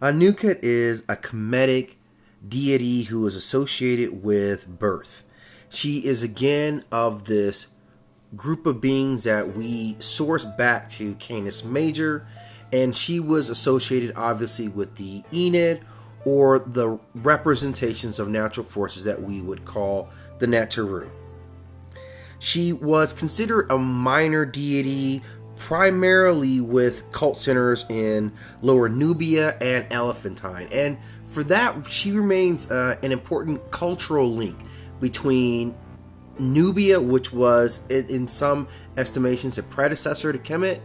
Anuket is a Kemetic deity who is associated with birth. She is again of this group of beings that we source back to Canis Major, and she was associated obviously with the Enid, or the representations of natural forces that we would call the Neteru. She was considered a minor deity, primarily with cult centers in Lower Nubia and Elephantine, and for that she remains an important cultural link between Nubia, which was in some estimations a predecessor to Kemet,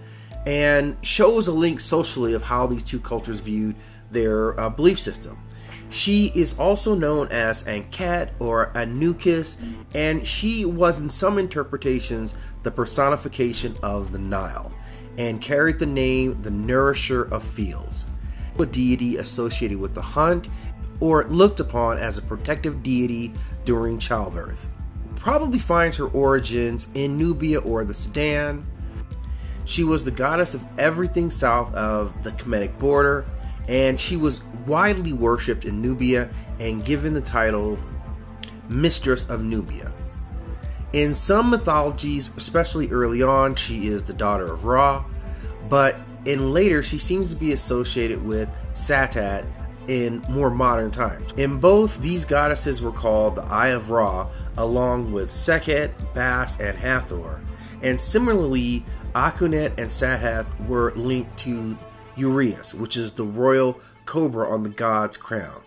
and shows a link socially of how these two cultures viewed their belief system. She is also known as Ankat or Anukis, and she was in some interpretations the personification of the Nile, and carried the name the Nourisher of Fields, a deity associated with the hunt, or looked upon as a protective deity during childbirth. Probably finds her origins in Nubia or the Sudan. She was the goddess of everything south of the Kemetic border, and she was widely worshipped in Nubia and given the title Mistress of Nubia. In some mythologies, especially early on, she is the daughter of Ra, but in later she seems to be associated with Satat in more modern times. In both, these goddesses were called the Eye of Ra, along with Sekhet, Bas, and Hathor, and similarly Akunet and Sahath were linked to Urias, which is the royal cobra on the god's crown.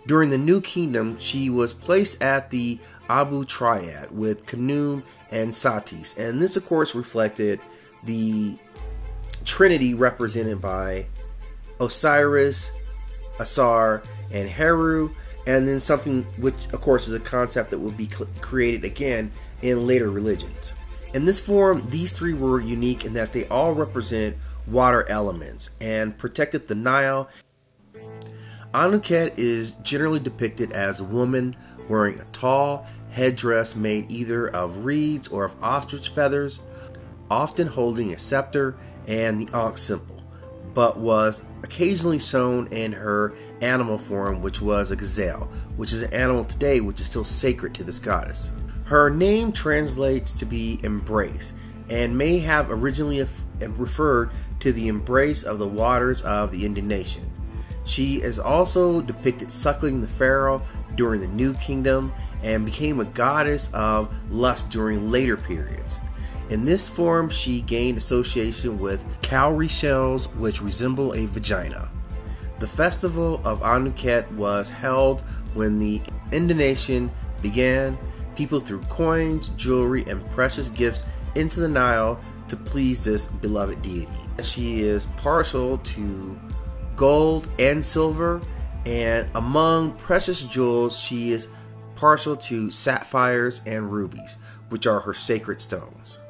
During the New Kingdom, she was placed at the Abu Triad with Khnum and Satis, and this of course reflected the Trinity represented by Osiris, Asar, and Heru, and then something which of course is a concept that will be created again in later religions. In this form, these three were unique in that they all represented water elements and protected the Nile. Anuket is generally depicted as a woman wearing a tall headdress made either of reeds or of ostrich feathers, often holding a scepter and the Ankh symbol, but was occasionally shown in her animal form, which was a gazelle, which is an animal today which is still sacred to this goddess. Her name translates to be embrace, and may have originally referred to the embrace of the waters of the Indian nation. She is also depicted suckling the pharaoh during the New Kingdom and became a goddess of lust during later periods. In this form, she gained association with cowrie shells which resemble a vagina. The festival of Anuket was held when the Indonesian began. People threw coins, jewelry, and precious gifts into the Nile to please this beloved deity. She is partial to gold and silver, and among precious jewels she is partial to sapphires and rubies, which are her sacred stones.